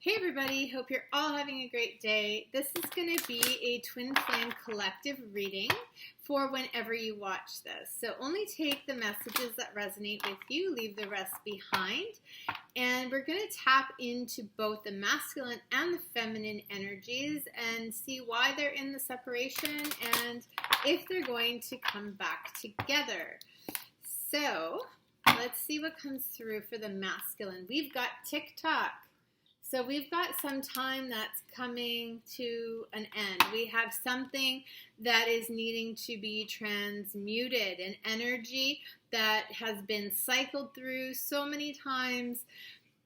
Hey everybody, hope you're all having a great day. This is going to be a Twin Flame collective reading for whenever you watch this. So only take the messages that resonate with you, leave the rest behind. And we're going to tap into both the masculine and the feminine energies and see why they're in the separation and if they're going to come back together. So let's see what comes through for the masculine. We've got TikTok. So we've got some time that's coming to an end. We have something that is needing to be transmuted, an energy that has been cycled through so many times.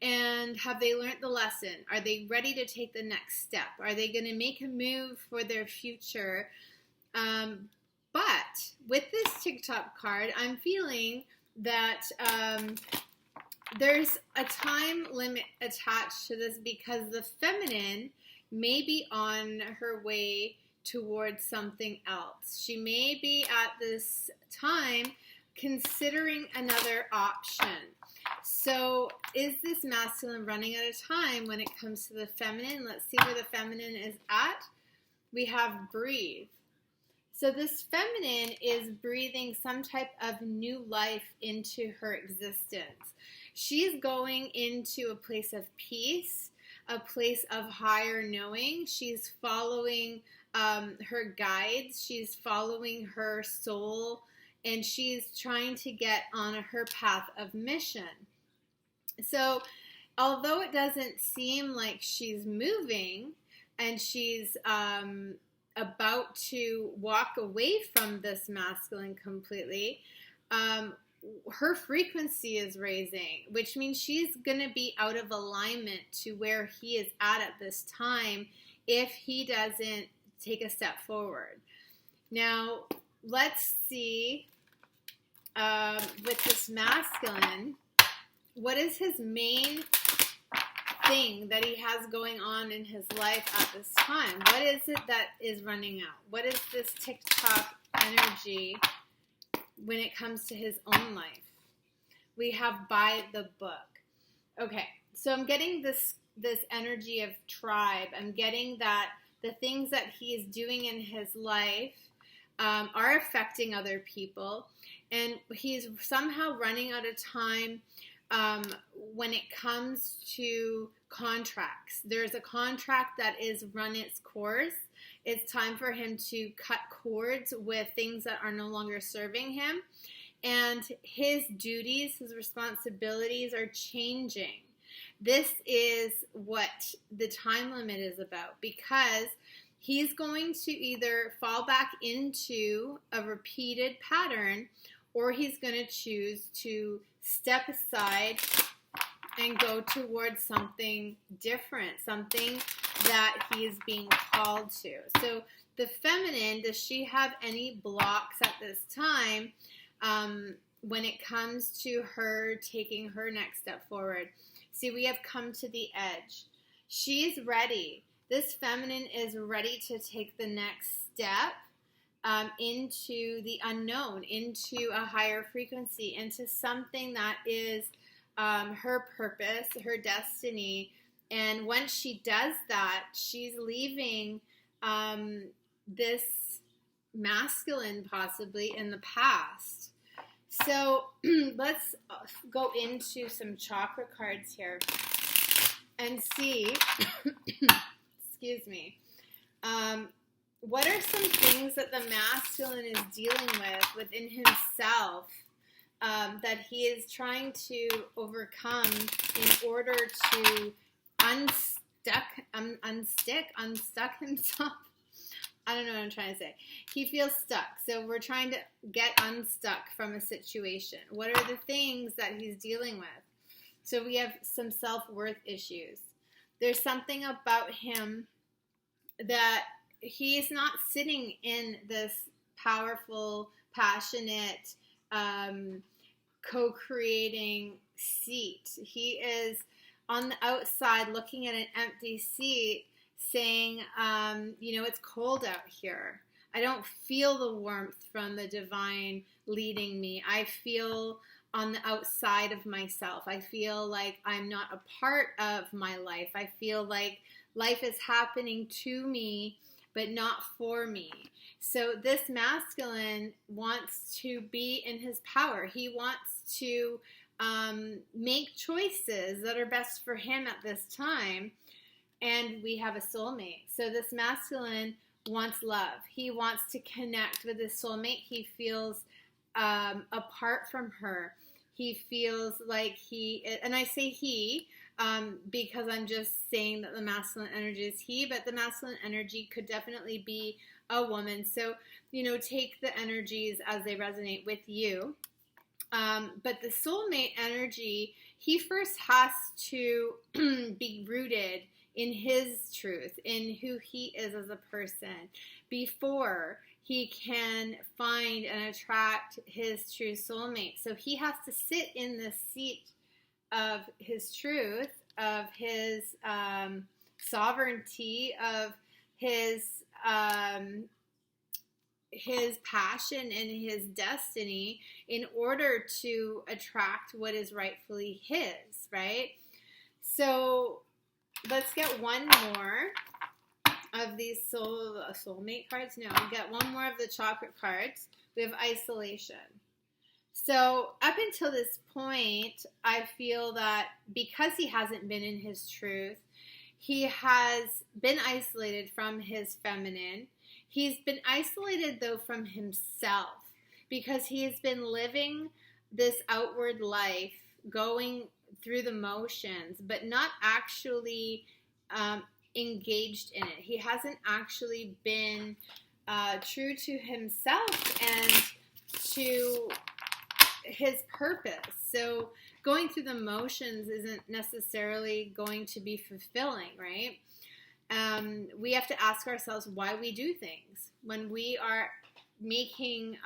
And have they learned the lesson? Are they ready to take the next step? Are they going to make a move for their future? But with this TikTok card, I'm feeling that there's a time limit attached to this because the feminine may be on her way towards something else. She may be at this time considering another option. So is this masculine running out of time when it comes to the feminine? Let's see where the feminine is at. We have breathe. So this feminine is breathing some type of new life into her existence. She's going into a place of peace, a place of higher knowing. She's following her guides. She's following her soul, and she's trying to get on her path of mission. So although it doesn't seem like she's moving and she's about to walk away from this masculine completely, her frequency is raising, which means she's going to be out of alignment to where he is at this time if he doesn't take a step forward. Now, let's see with this masculine, what is his main thing that he has going on in his life at this time? What is it that is running out? What is this TikTok energy when it comes to his own life? We have by the book. Okay, so I'm getting this energy of tribe. I'm getting that the things that he is doing in his life are affecting other people, and he's somehow running out of time when it comes to contracts. There's a contract that is run its course. It's time for him to cut cords with things that are no longer serving him. And his duties, his responsibilities are changing. This is what the time limit is about, because he's going to either fall back into a repeated pattern, or he's going to choose to step aside and go towards something different, something that he is being called to. So the feminine, does she have any blocks at this time when it comes to her taking her next step forward? See, we have come to the edge. She's ready. This feminine is ready to take the next step into the unknown, into a higher frequency, into something that is her purpose, her destiny. And once she does that, she's leaving this masculine possibly in the past. So let's go into some chakra cards here and see, excuse me, what are some things that the masculine is dealing with within himself that he is trying to overcome in order to unstuck himself? I don't know what I'm trying to say. He feels stuck. So we're trying to get unstuck from a situation. What are the things that he's dealing with? So we have some self-worth issues. There's something about him that he's not sitting in this powerful, passionate, co-creating seat. He is on the outside looking at an empty seat saying, it's cold out here. I don't feel the warmth from the divine leading me. I feel on the outside of myself. I feel like I'm not a part of my life. I feel like life is happening to me, but not for me. So this masculine wants to be in his power. He wants to make choices that are best for him at this time. And we have a soulmate. So this masculine wants love. He wants to connect with his soulmate. He feels apart from her. He feels like and I say he because I'm just saying that the masculine energy is he, but the masculine energy could definitely be a woman. So, take the energies as they resonate with you. But the soulmate energy, he first has to be rooted in his truth, in who he is as a person, before he can find and attract his true soulmate. So he has to sit in the seat of his truth, of his sovereignty, of his passion and his destiny in order to attract what is rightfully his, right? So let's get one more of these soulmate cards. No, we get one more of the chocolate cards. We have isolation. So up until this point, I feel that because he hasn't been in his truth, he has been isolated from his feminine. He's been isolated, though, from himself because he has been living this outward life, going through the motions, but not actually engaged in it. He hasn't actually been true to himself and to his purpose. So going through the motions isn't necessarily going to be fulfilling, right? We have to ask ourselves why we do things. When we are making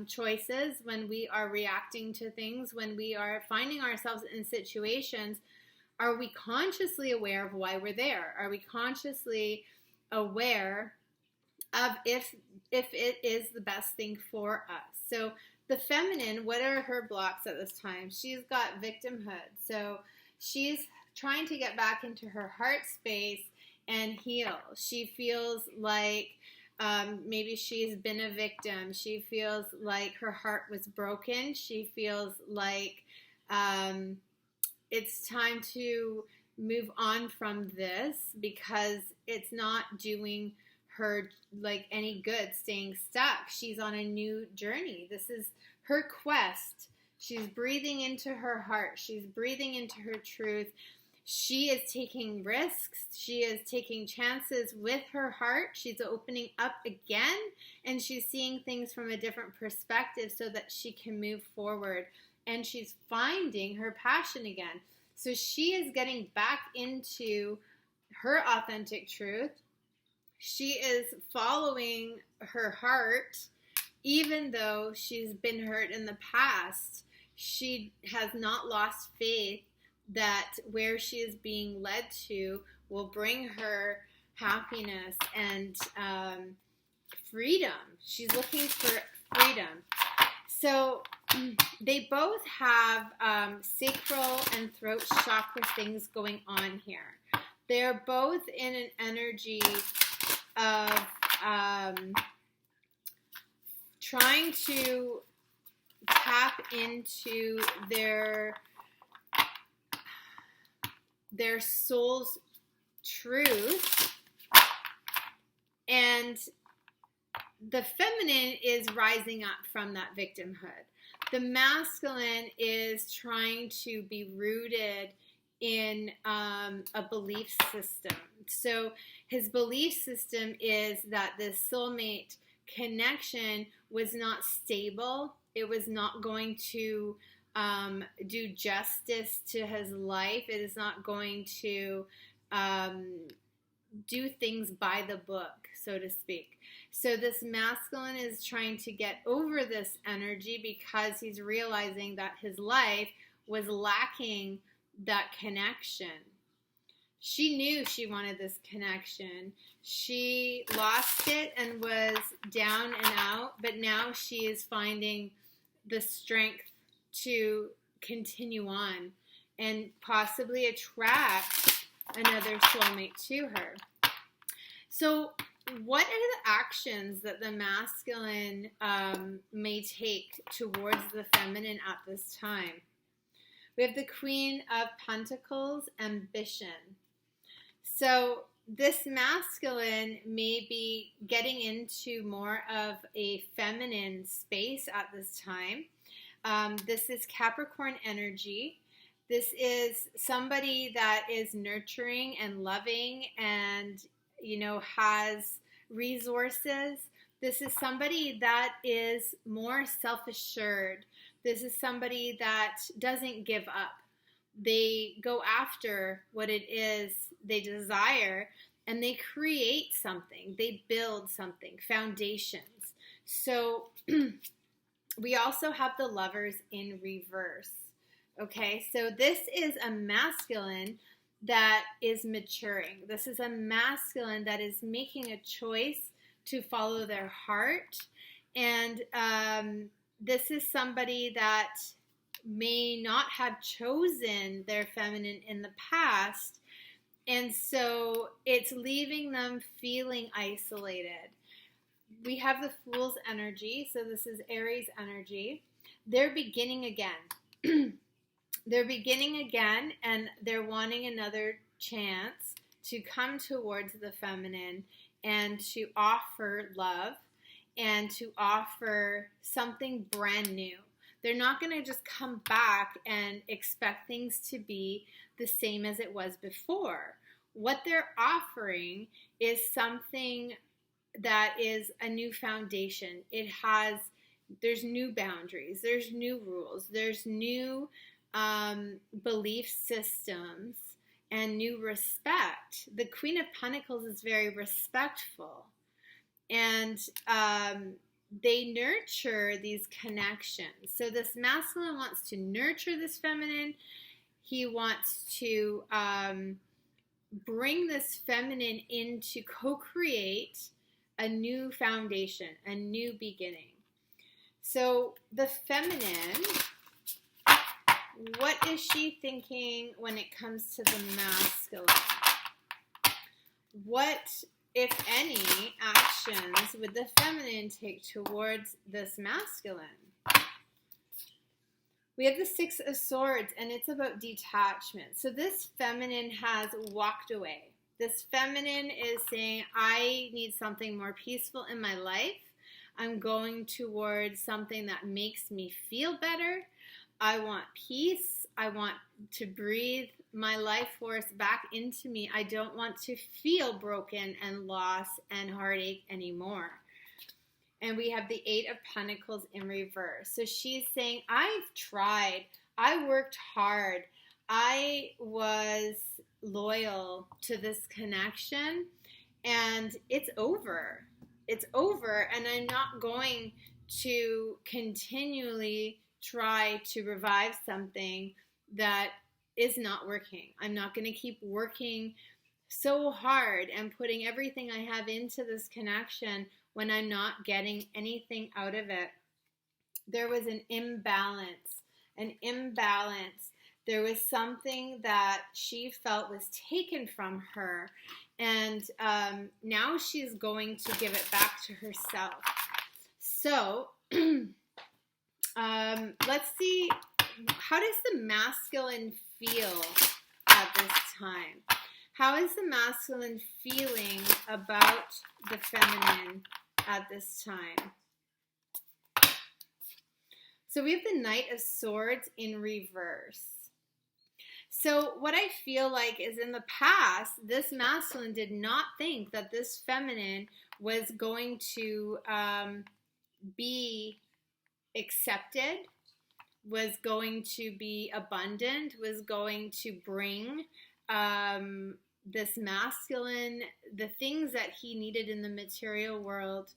choices, when we are reacting to things, when we are finding ourselves in situations, are we consciously aware of why we're there? Are we consciously aware of if it is the best thing for us? So the feminine, what are her blocks at this time? She's got victimhood. So she's trying to get back into her heart space and heal. She feels like maybe she's been a victim. She feels like her heart was broken. She feels like it's time to move on from this because it's not doing her like any good staying stuck. She's on a new journey. This is her quest. She's breathing into her heart. She's breathing into her truth. She is taking risks. She is taking chances with her heart. She's opening up again, and she's seeing things from a different perspective so that she can move forward. And she's finding her passion again. So she is getting back into her authentic truth. She is following her heart, even though she's been hurt in the past. She has not lost faith that where she is being led to will bring her happiness and freedom. She's looking for freedom. So they both have sacral and throat chakra things going on here. They're both in an energy of trying to tap into their soul's truth, and the feminine is rising up from that victimhood. The masculine is trying to be rooted in a belief system. So his belief system is that this soulmate connection was not stable. It was not going to do justice to his life. It is not going to do things by the book, so to speak. So this masculine is trying to get over this energy because he's realizing that his life was lacking that connection. She knew she wanted this connection. She lost it and was down and out, but now she is finding the strength to continue on and possibly attract another soulmate to her. So what are the actions that the masculine may take towards the feminine at this time? We have the Queen of Pentacles, ambition. So this masculine may be getting into more of a feminine space at this time. This is Capricorn energy. This is somebody that is nurturing and loving and, you know, has resources. This is somebody that is more self-assured. This is somebody that doesn't give up. They go after what it is they desire, and they create something. They build something, foundations. So we also have the Lovers in reverse. Okay, so this is a masculine that is maturing. This is a masculine that is making a choice to follow their heart. And this is somebody that may not have chosen their feminine in the past. And so it's leaving them feeling isolated. We have the Fool's energy. So this is Aries energy. They're beginning again. They're beginning again, and they're wanting another chance to come towards the feminine and to offer love and to offer something brand new. They're not going to just come back and expect things to be the same as it was before. What they're offering is something that is a new foundation. There's new boundaries, there's new rules, there's new belief systems and new respect. The Queen of Pentacles is very respectful, and they nurture these connections. So this masculine wants to nurture this feminine. He wants to bring this feminine in to co-create a new foundation, a new beginning. So the feminine, what is she thinking when it comes to the masculine? What, if any, actions would the feminine take towards this masculine? We have the Six of Swords, and it's about detachment. So this feminine has walked away. This feminine is saying, I need something more peaceful in my life. I'm going towards something that makes me feel better. I want peace. I want to breathe my life force back into me. I don't want to feel broken and lost and heartache anymore. And we have the Eight of Pentacles in reverse. So she's saying, I've tried. I worked hard. I was loyal to this connection, and it's over. It's over, and I'm not going to continually try to revive something that is not working. I'm not going to keep working so hard and putting everything I have into this connection when I'm not getting anything out of it. There was an imbalance. There was something that she felt was taken from her, and now she's going to give it back to herself. So let's see, how does the masculine feel at this time? How is the masculine feeling about the feminine at this time? So we have the Knight of Swords in reverse. So what I feel like is, in the past, this masculine did not think that this feminine was going to be accepted, was going to be abundant, was going to bring this masculine the things that he needed in the material world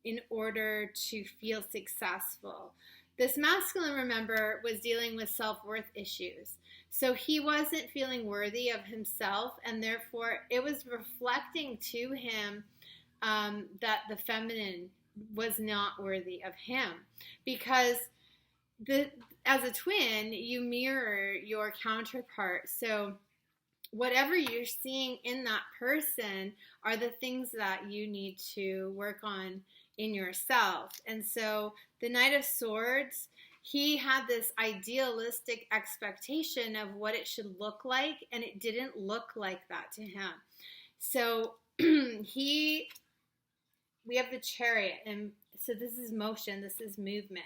in order to feel successful. This masculine, remember, was dealing with self-worth issues. So he wasn't feeling worthy of himself, and therefore it was reflecting to him that the feminine was not worthy of him. Because as a twin, you mirror your counterpart. So whatever you're seeing in that person are the things that you need to work on in yourself. And so the Knight of Swords, he had this idealistic expectation of what it should look like, and it didn't look like that to him. So we have the Chariot, and so this is motion, this is movement.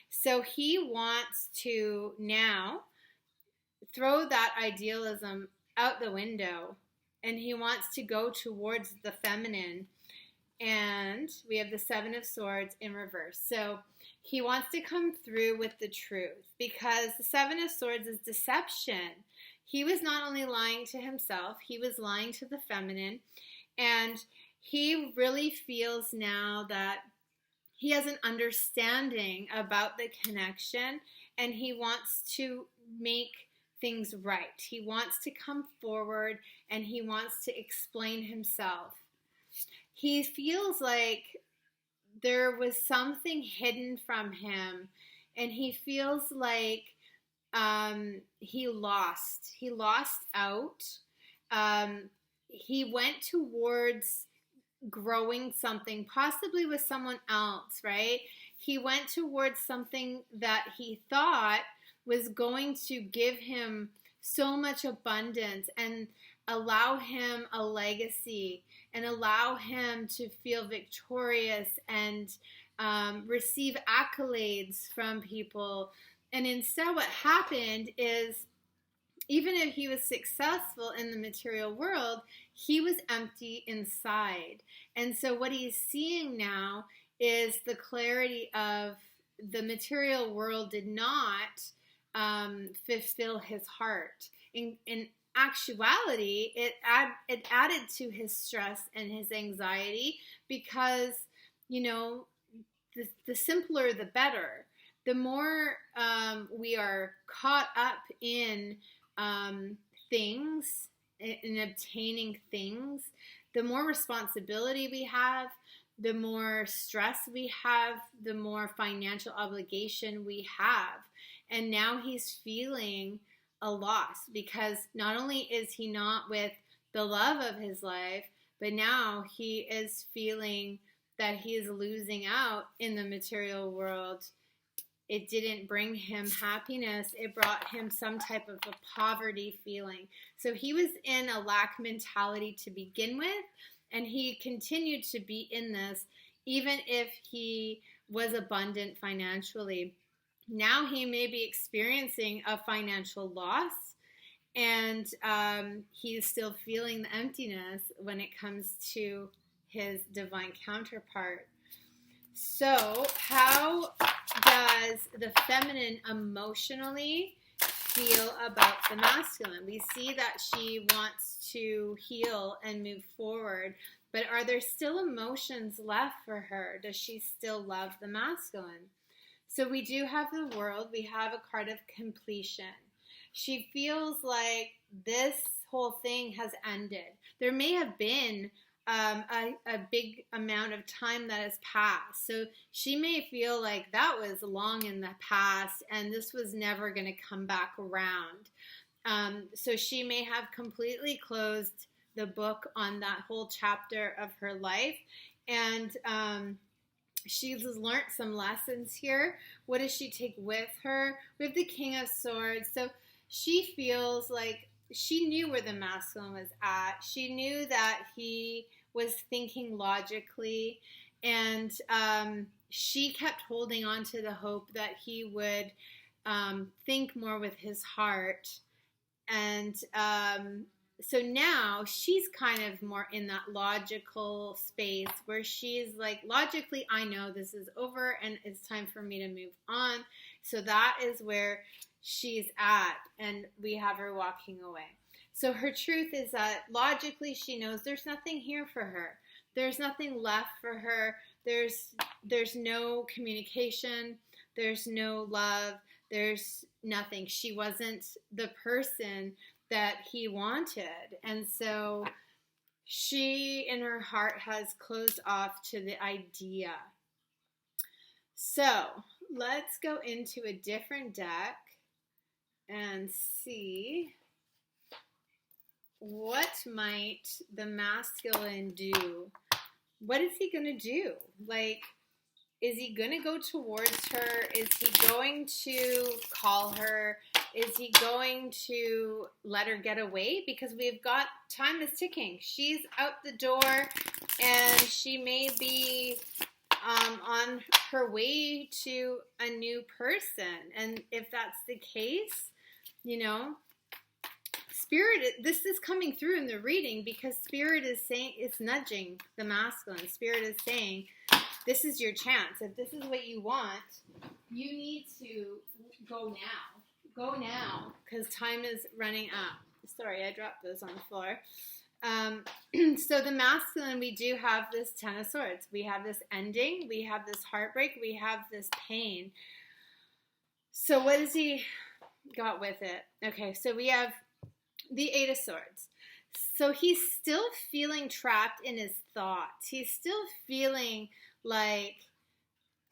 So he wants to now throw that idealism out the window, and he wants to go towards the feminine. And we have the Seven of Swords in reverse. So he wants to come through with the truth, because the Seven of Swords is deception. He was not only lying to himself, he was lying to the feminine. And he really feels now that he has an understanding about the connection, and he wants to make things right. He wants to come forward, and he wants to explain himself. He feels like there was something hidden from him, and he feels like he lost out. He went towards growing something, possibly with someone else, right? He went towards something that he thought was going to give him so much abundance and allow him a legacy and allow him to feel victorious and receive accolades from people. And instead what happened is, even if he was successful in the material world, he was empty inside. And so what he's seeing now is the clarity of the material world did not fulfill his heart. In actuality, it added to his stress and his anxiety, because, you know, the simpler the better. The more we are caught up in things, in obtaining things, the more responsibility we have, the more stress we have, the more financial obligation we have. And now he's feeling a loss, because not only is he not with the love of his life, but now he is feeling that he is losing out in the material world. It didn't bring him happiness. It brought him some type of a poverty feeling. So he was in a lack mentality to begin with, and he continued to be in this even if he was abundant financially. Now he may be experiencing a financial loss, and he's still feeling the emptiness when it comes to his divine counterpart. So how does the feminine emotionally feel about the masculine? We see that she wants to heal and move forward, but are there still emotions left for her? Does she still love the masculine? So we do have the World. We have a card of completion. She feels like this whole thing has ended. There may have been a big amount of time that has passed. So she may feel like that was long in the past and this was never going to come back around. So she may have completely closed the book on that whole chapter of her life. And she's learned some lessons here. What does she take with her? We have the King of Swords. So she feels like she knew where the masculine was at. She knew that he was thinking logically, and she kept holding on to the hope that he would think more with his heart. And so now she's kind of more in that logical space where she's like, logically, I know this is over and it's time for me to move on. So that is where she's at, and we have her walking away. So her truth is that logically she knows there's nothing here for her. There's nothing left for her. There's no communication. There's no love. There's nothing. She wasn't the person that he wanted. And so she, in her heart, has closed off to the idea. So let's go into a different deck and see what might the masculine do. What is he going to do? Like, is he going to go towards her? Is he going to call her? Is he going to let her get away? Because we've got time is ticking. She's out the door and she may be on her way to a new person. And if that's the case, you know, Spirit, this is coming through in the reading because Spirit is saying, it's nudging the masculine. Spirit is saying, this is your chance. If this is what you want, you need to go now. Go now, because time is running up. Sorry, I dropped those on the floor. So the masculine, we do have this Ten of Swords. We have this ending. We have this heartbreak. We have this pain. So what has he got with it? Okay, so we have the Eight of Swords. So he's still feeling trapped in his thoughts. He's still feeling like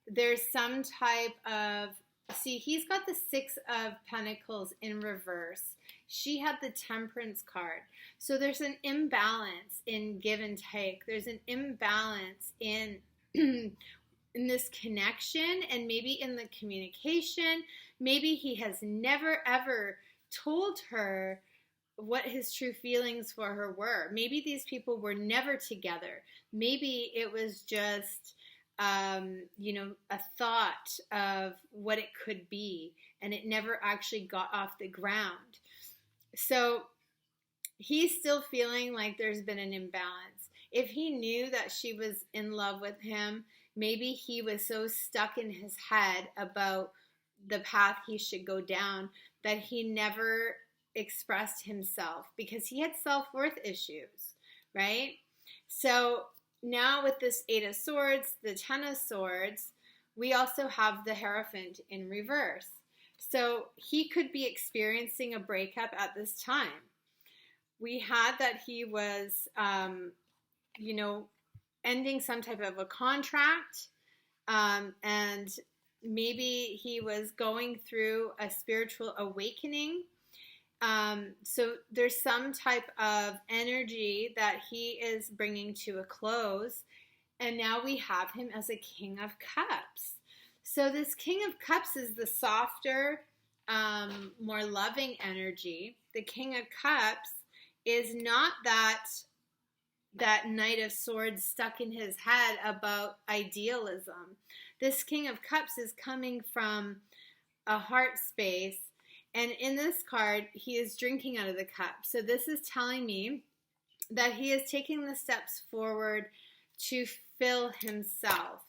there's some type of, see, he's got the Six of Pentacles in reverse. She had the Temperance card. So there's an imbalance in give and take. There's an imbalance in in this connection and maybe in the communication. Maybe he has never ever told her what his true feelings for her were. Maybe these people were never together. Maybe it was just you know, a thought of what it could be, and it never actually got off the ground. So he's still feeling like there's been an imbalance. If he knew that she was in love with him, maybe he was so stuck in his head about the path he should go down that he never expressed himself because he had self-worth issues, right? So now with this Eight of Swords, the Ten of Swords, we also have the Hierophant in reverse. So he could be experiencing a breakup at this time. We had that he was, you know, ending some type of a contract, and maybe he was going through a spiritual awakening. So there's some type of energy that he is bringing to a close. And now we have him as a King of Cups. So this King of Cups is the softer, more loving energy. The King of Cups is not that Knight of Swords stuck in his head about idealism. This King of Cups is coming from a heart space. And in this card, he is drinking out of the cup. So this is telling me that he is taking the steps forward to fill himself.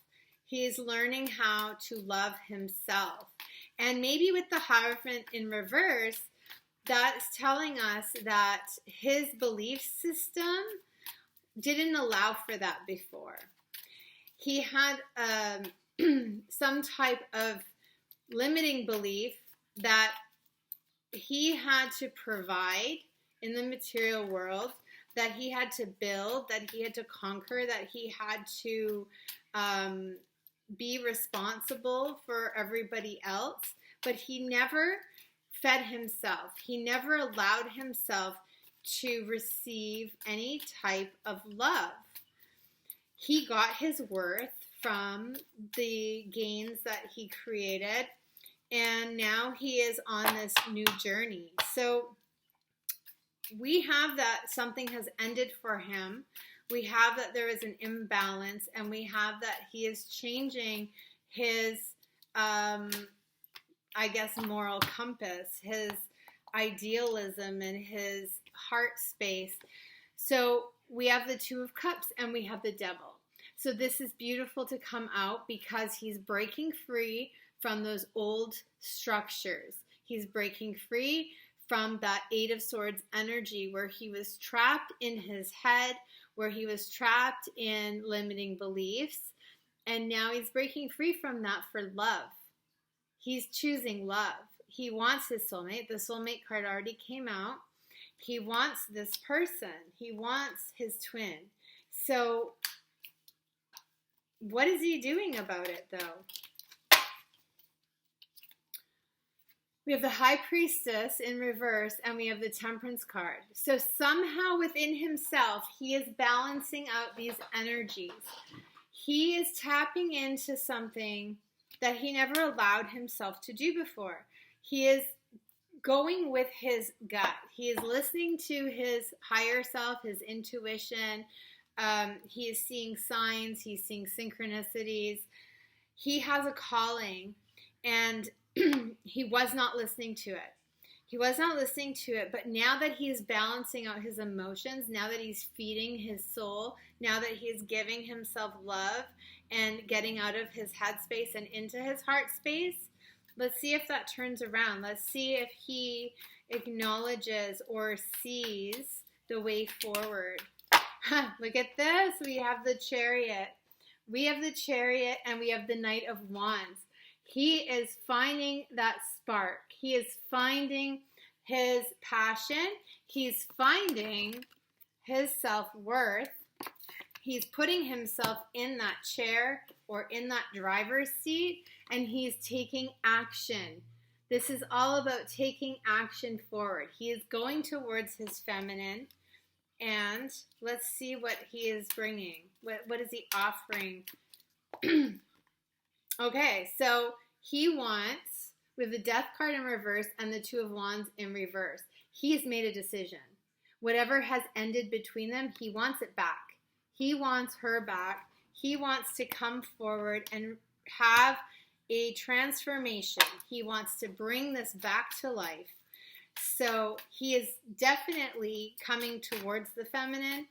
He is learning how to love himself. And maybe with the Hierophant in reverse, that's telling us that his belief system didn't allow for that before. He had some type of limiting belief that he had to provide in the material world, that he had to build, that he had to conquer, that he had to be responsible for everybody else. But he never fed himself. He never allowed himself to receive any type of love. He got his worth from the gains that he created, and now he is on this new journey. So we have that something has ended for him. We have that there is an imbalance, and we have that he is changing his, I guess, moral compass, his idealism, and his heart space. So we have the Two of Cups and we have the Devil. So this is beautiful to come out because he's breaking free from those old structures. He's breaking free from that Eight of Swords energy where he was trapped in his head, where he was trapped in limiting beliefs. And now he's breaking free from that for love. He's choosing love. He wants his soulmate. The soulmate card already came out. He wants this person. He wants his twin. So what is he doing about it, though? We have the High Priestess in reverse, and we have the Temperance card. So somehow within himself, he is balancing out these energies. He is tapping into something that he never allowed himself to do before. He is going with his gut. He is listening to his higher self, his intuition. He is seeing signs. He's seeing synchronicities. He has a calling, and he was not listening to it. He was not listening to it, but now that he's balancing out his emotions, now that he's feeding his soul, now that he's giving himself love and getting out of his head space and into his heart space, let's see if that turns around. Let's see if he acknowledges or sees the way forward. Look at this. We have the Chariot. We have the Chariot, and we have the Knight of Wands. He is finding that spark. He is finding his passion. He's finding his self-worth. He's putting himself in that chair or in that driver's seat, and he's taking action. This is all about taking action forward. He is going towards his feminine, and let's see what he is bringing. What is he offering? Okay, so he wants, with the Death card in reverse and the Two of Wands in reverse, he's made a decision. Whatever has ended between them, he wants it back. He wants her back. He wants to come forward and have a transformation. He wants to bring this back to life. So he is definitely coming towards the feminine.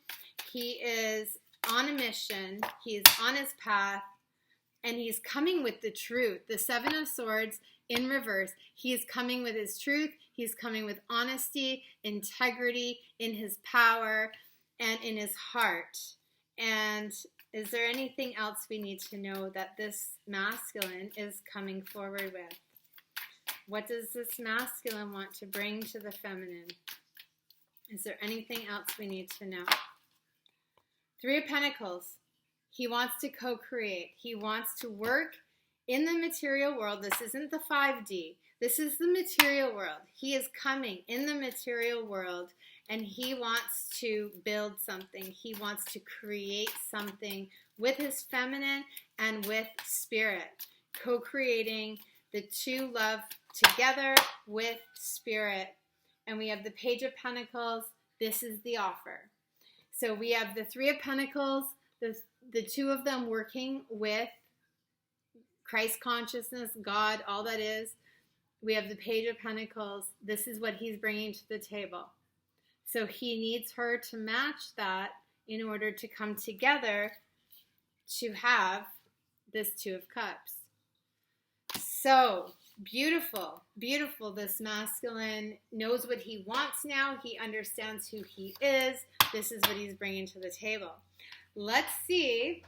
He is on a mission. He is on his path. And he's coming with the truth. The Seven of Swords in reverse. He is coming with his truth. He's coming with honesty, integrity in his power, and in his heart. And is there anything else we need to know that this masculine is coming forward with? What does this masculine want to bring to the feminine? Is there anything else we need to know? Three of Pentacles. He wants to co-create. He wants to work in the material world. This isn't the 5D. This is the material world. He is coming in the material world, and he wants to build something. He wants to create something with his feminine and with spirit. Co-creating the two love together with spirit. And we have the Page of Pentacles. This is the offer. So we have the Three of Pentacles, the two of them working with Christ consciousness, God, all that is. We have the Page of Pentacles. This is what he's bringing to the table. So he needs her to match that in order to come together to have this Two of Cups. So beautiful, beautiful. This masculine knows what he wants now. He understands who he is. This is what he's bringing to the table. Let's see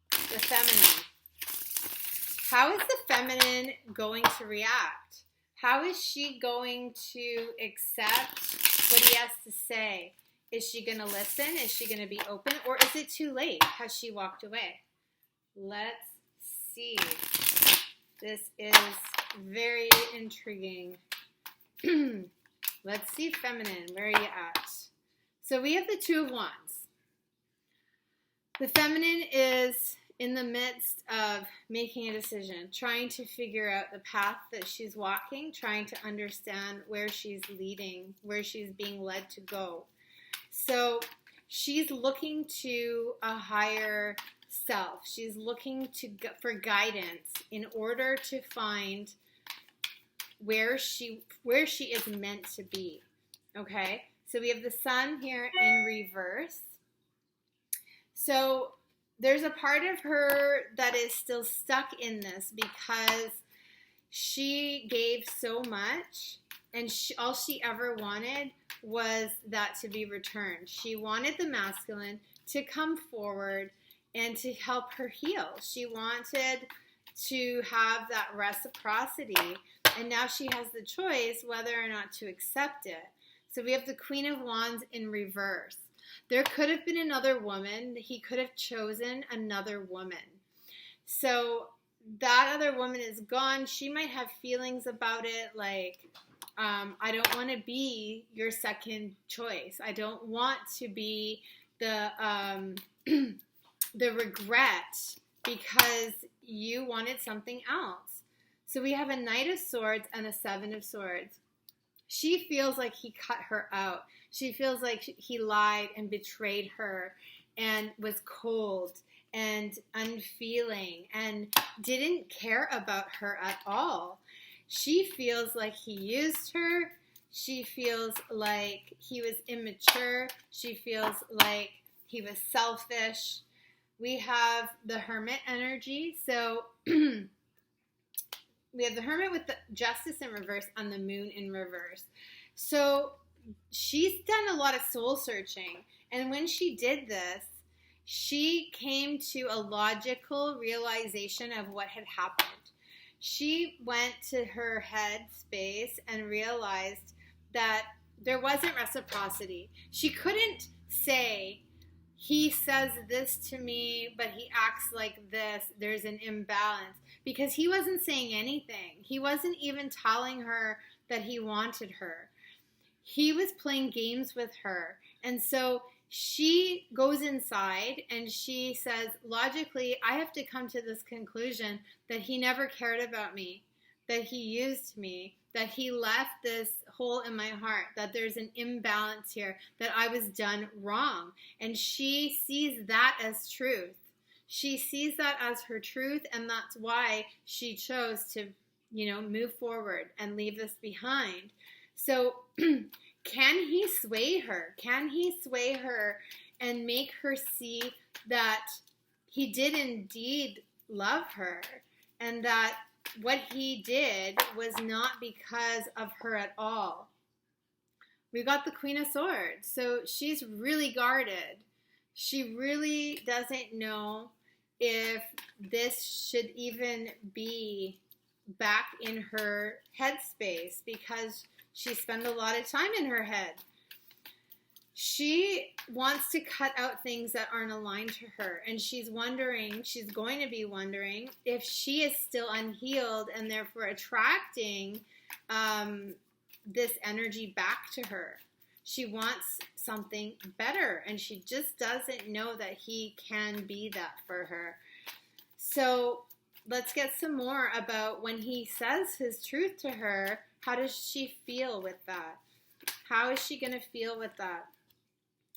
the feminine. How is the feminine going to react? How is she going to accept what he has to say? Is she going to listen? Is she going to be open? Or is it too late? Has she walked away? Let's see. This is very intriguing. Let's see, feminine. Where are you at? So we have the Two of Wands. The feminine is in the midst of making a decision, trying to figure out the path that she's walking, trying to understand where she's leading, where she's being led to go. So she's looking to a higher self. She's looking for guidance in order to find where she is meant to be. Okay? So we have the Sun here in reverse. So there's a part of her that is still stuck in this because she gave so much, and all she ever wanted was that to be returned. She wanted the masculine to come forward and to help her heal. She wanted to have that reciprocity, and now she has the choice whether or not to accept it. So we have the Queen of Wands in reverse. There could have been another woman. He could have chosen another woman. So that other woman is gone, she might have feelings about it like, I don't want to be your second choice. I don't want to be the the regret because you wanted something else. So we have a Knight of Swords and a Seven of Swords. She feels like he cut her out. She feels like he lied and betrayed her and was cold and unfeeling and didn't care about her at all. She feels like he used her. She feels like he was immature. She feels like he was selfish. We have the Hermit energy. So we have the Hermit with the Justice in reverse and the Moon in reverse. So she's done a lot of soul searching. And when she did this, she came to a logical realization of what had happened. She went to her head space and realized that there wasn't reciprocity. She couldn't say, he says this to me, but he acts like this. There's an imbalance. Because he wasn't saying anything. He wasn't even telling her that he wanted her. He was playing games with her. And so she goes inside and she says, logically, I have to come to this conclusion that he never cared about me, that he used me, that he left this hole in my heart, that there's an imbalance here, that I was done wrong. And she sees that as truth. She sees that as her truth, and that's why she chose to, move forward and leave this behind. So can he sway her? Can he sway her and make her see that he did indeed love her and that what he did was not because of her at all? We got the Queen of Swords. So she's really guarded. She really doesn't know if this should even be back in her headspace because she spent a lot of time in her head. She wants to cut out things that aren't aligned to her. And she's going to be wondering if she is still unhealed and therefore attracting this energy back to her. She wants something better and she just doesn't know that he can be that for her. So let's get some more about when he says his truth to her. How does she feel with that? How is she going to feel with that?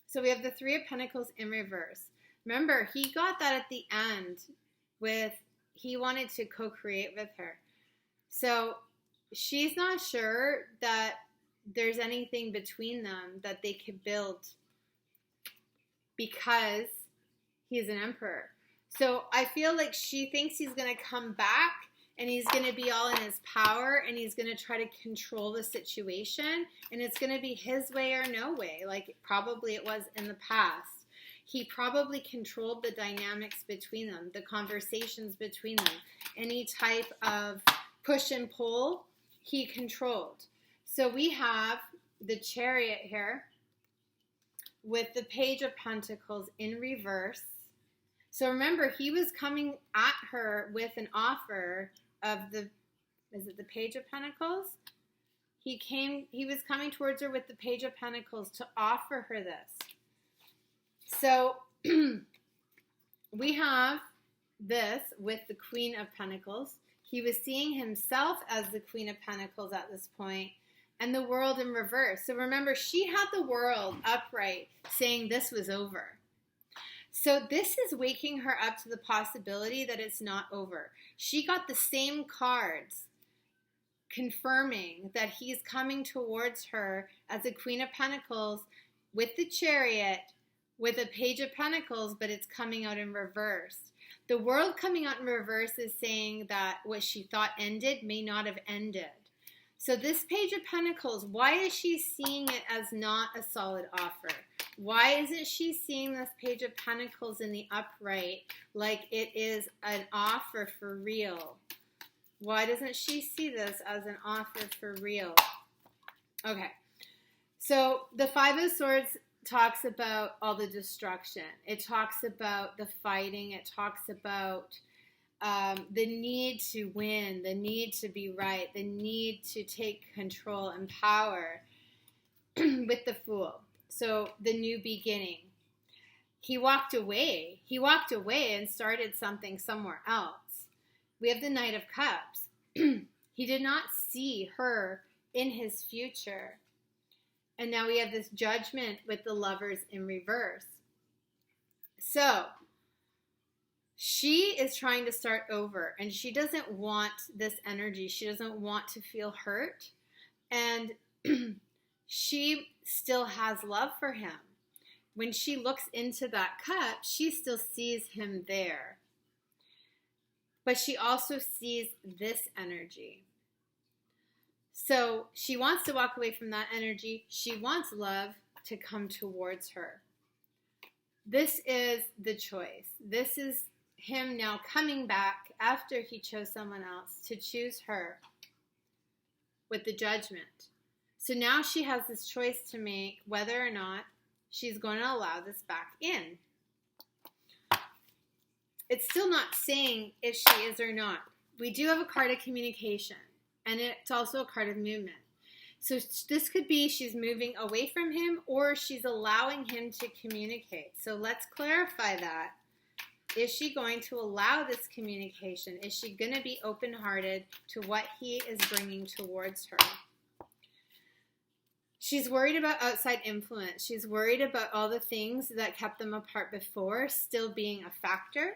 So we have the Three of Pentacles in reverse. Remember, he got that at the end with, he wanted to co-create with her. So she's not sure that there's anything between them that they could build because he's an emperor. So I feel like she thinks he's going to come back and he's going to be all in his power and he's going to try to control the situation and it's going to be his way or no way, like probably it was in the past. He probably controlled the dynamics between them, the conversations between them. Any type of push and pull, he controlled. So we have the Chariot here with the Page of Pentacles in reverse. So remember, he was coming at her with an offer of is it the Page of Pentacles? He was coming towards her with the Page of Pentacles to offer her this. So we have this with the Queen of Pentacles. He was seeing himself as the Queen of Pentacles at this point, and the World in reverse. So remember, she had the World upright saying this was over. So this is waking her up to the possibility that it's not over. She got the same cards confirming that he's coming towards her as a Queen of Pentacles with the Chariot, with a Page of Pentacles, but it's coming out in reverse. The World coming out in reverse is saying that what she thought ended may not have ended. So this Page of Pentacles, why is she seeing it as not a solid offer? Why isn't she seeing this Page of Pentacles in the upright like it is an offer for real? Why doesn't she see this as an offer for real? Okay, so the Five of Swords talks about all the destruction. It talks about the fighting. It talks about the need to win, the need to be right, the need to take control and power with the Fool. So the new beginning. He walked away. He walked away and started something somewhere else. We have the Knight of Cups. He did not see her in his future. And now we have this Judgment with the Lovers in reverse. So she is trying to start over, and she doesn't want this energy. She doesn't want to feel hurt. And she still has love for him. When she looks into that cup, she still sees him there. But she also sees this energy. So she wants to walk away from that energy. She wants love to come towards her. This is the choice. This is him now coming back after he chose someone else to choose her with the Judgment. So now she has this choice to make whether or not she's going to allow this back in. It's still not saying if she is or not. We do have a card of communication, and it's also a card of movement. So this could be she's moving away from him, or she's allowing him to communicate. So let's clarify that. Is she going to allow this communication? Is she going to be open-hearted to what he is bringing towards her? She's worried about outside influence. She's worried about all the things that kept them apart before still being a factor.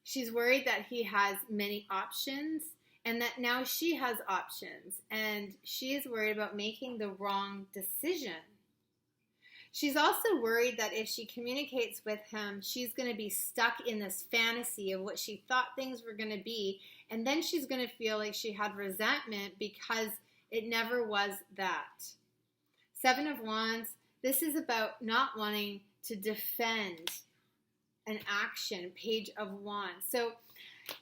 She's worried that he has many options and that now she has options. And she is worried about making the wrong decision. She's also worried that if she communicates with him, she's going to be stuck in this fantasy of what she thought things were going to be. And then she's going to feel like she had resentment because it never was that. Seven of Wands, this is about not wanting to defend an action. Page of Wands. So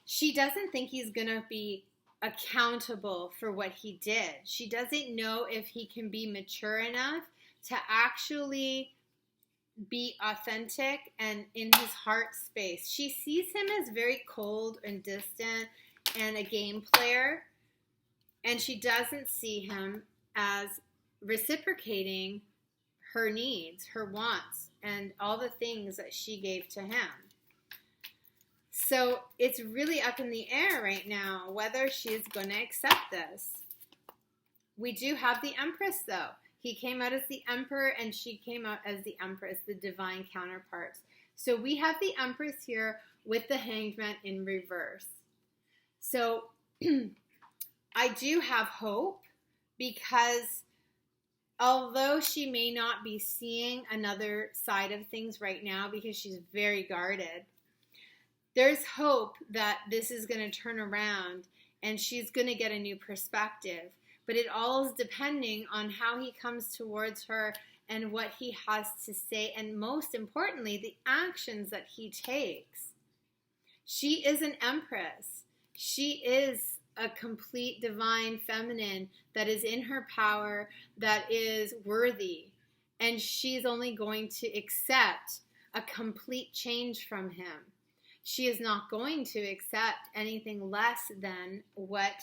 she doesn't think he's going to be accountable for what he did. She doesn't know if he can be mature enough to actually be authentic and in his heart space. She sees him as very cold and distant and a game player. And she doesn't see him as reciprocating her needs, her wants, and all the things that she gave to him. So it's really up in the air right now whether she's going to accept this. We do have the Empress, though. He came out as the Emperor, and she came out as the Empress, the divine counterparts. So we have the Empress here with the Hanged Man in reverse. So I do have hope because although she may not be seeing another side of things right now because she's very guarded, there's hope that this is going to turn around and she's going to get a new perspective. But it all is depending on how he comes towards her and what he has to say, and most importantly, the actions that he takes. She is an Empress. She is a complete divine feminine that is in her power, that is worthy, and she's only going to accept a complete change from him. She is not going to accept anything less than what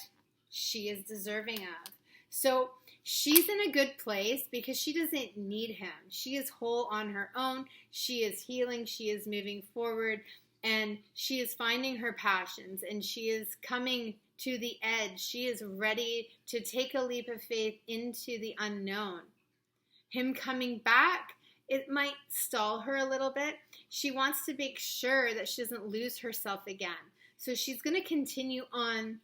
she is deserving of. So she's in a good place because she doesn't need him. She is whole on her own. She is healing. She is moving forward, and she is finding her passions, and she is coming to the edge. She is ready to take a leap of faith into the unknown. Him coming back, it might stall her a little bit. She wants to make sure that she doesn't lose herself again. So she's going to continue on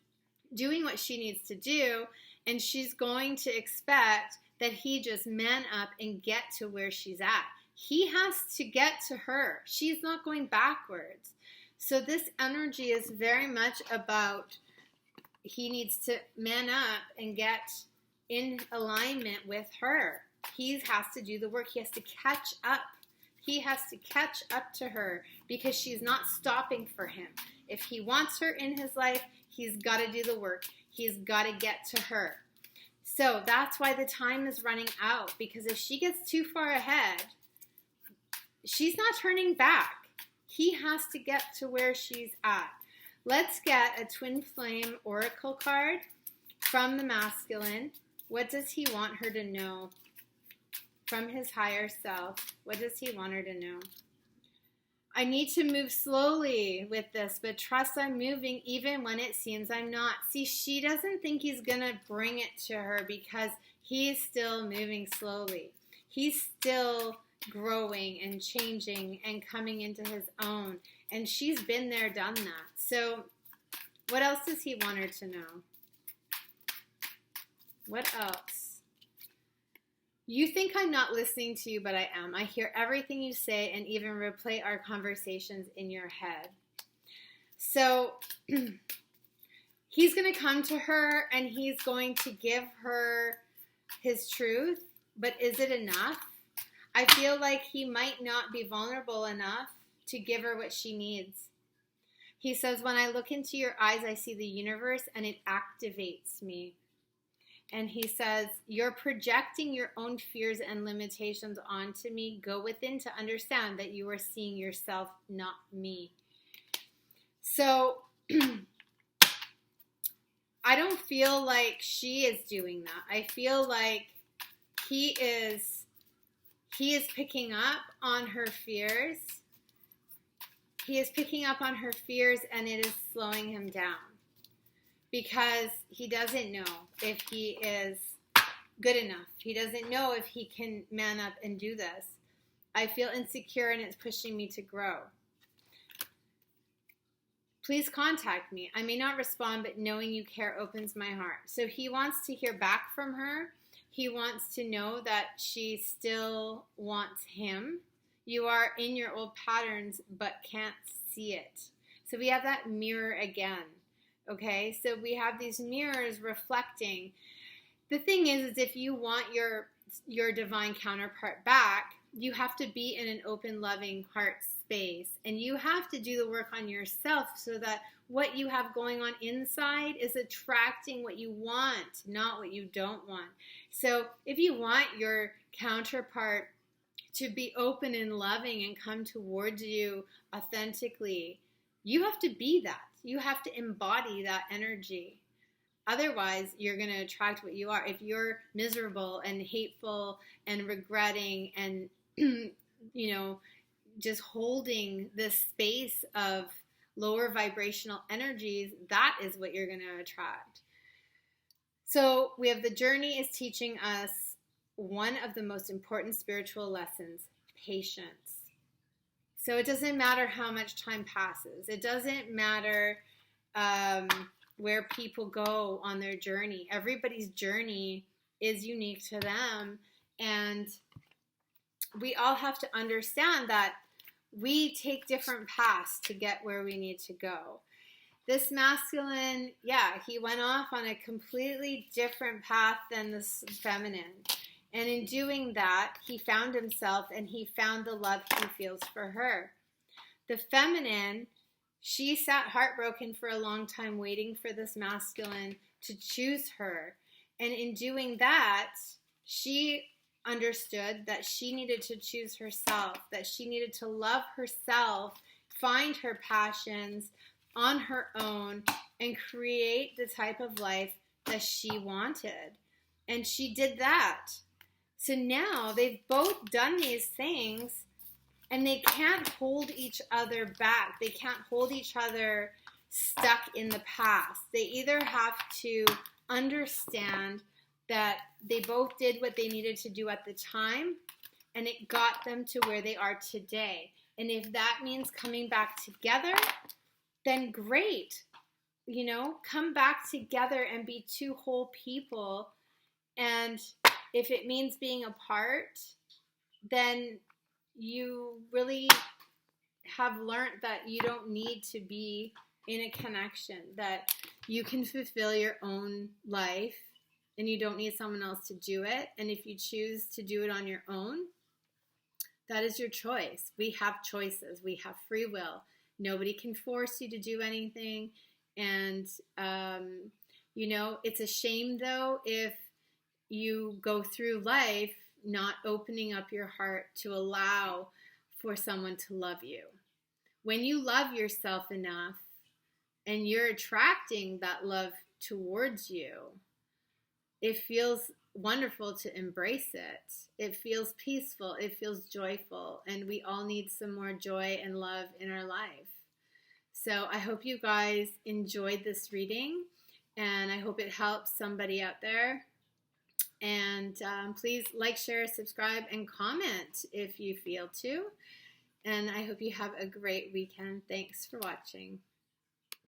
doing what she needs to do, and she's going to expect that he just man up and get to where she's at. He has to get to her. She's not going backwards. So this energy is very much about he needs to man up and get in alignment with her. He has to do the work. He has to catch up. He has to catch up to her because she's not stopping for him. If he wants her in his life, he's got to do the work. He's got to get to her. So that's why the time is running out, because if she gets too far ahead, she's not turning back. He has to get to where she's at. Let's get a twin flame oracle card from the masculine. What does he want her to know? From his higher self, what does he want her to know? I need to move slowly with this, but trust I'm moving even when it seems I'm not. See, she doesn't think he's going to bring it to her because he's still moving slowly. He's still growing and changing and coming into his own. And she's been there, done that. So what else does he want her to know? What else? You think I'm not listening to you, but I am. I hear everything you say and even replay our conversations in your head. So he's going to come to her and he's going to give her his truth, but is it enough? I feel like he might not be vulnerable enough to give her what she needs. He says, when I look into your eyes, I see the universe and it activates me. And he says, you're projecting your own fears and limitations onto me. Go within to understand that you are seeing yourself, not me. So I don't feel like she is doing that. I feel like he is picking up on her fears. He is picking up on her fears and it is slowing him down. Because he doesn't know if he is good enough. He doesn't know if he can man up and do this. I feel insecure and it's pushing me to grow. Please contact me. I may not respond, but knowing you care opens my heart. So he wants to hear back from her. He wants to know that she still wants him. You are in your old patterns, but can't see it. So we have that mirror again. Okay, so we have these mirrors reflecting. The thing is if you want your divine counterpart back, you have to be in an open, loving heart space. And you have to do the work on yourself so that what you have going on inside is attracting what you want, not what you don't want. So if you want your counterpart to be open and loving and come towards you authentically, you have to be that. You have to embody that energy. Otherwise, you're going to attract what you are. If you're miserable and hateful and regretting and, just holding this space of lower vibrational energies, that is what you're going to attract. So we have the journey is teaching us one of the most important spiritual lessons, patience. So it doesn't matter how much time passes. It doesn't matter where people go on their journey. Everybody's journey is unique to them. And we all have to understand that we take different paths to get where we need to go. This masculine, he went off on a completely different path than this feminine. And in doing that, he found himself and he found the love he feels for her. The feminine, she sat heartbroken for a long time waiting for this masculine to choose her. And in doing that, she understood that she needed to choose herself, that she needed to love herself, find her passions on her own, and create the type of life that she wanted. And she did that. So now they've both done these things and they can't hold each other back. They can't hold each other stuck in the past. They either have to understand that they both did what they needed to do at the time and it got them to where they are today. And if that means coming back together, then great. Come back together and be two whole people. And if it means being apart, then you really have learned that you don't need to be in a connection, that you can fulfill your own life and you don't need someone else to do it. And if you choose to do it on your own, that is your choice. We have choices. We have free will. Nobody can force you to do anything. And, it's a shame, though, if you go through life not opening up your heart to allow for someone to love you. when you love yourself enough and you're attracting that love towards you, it feels wonderful to embrace it. It feels peaceful. It feels joyful. And we all need some more joy and love in our life. So I hope you guys enjoyed this reading, and I hope it helps somebody out there. And please like, share, subscribe, and comment if you feel to. And I hope you have a great weekend. Thanks for watching.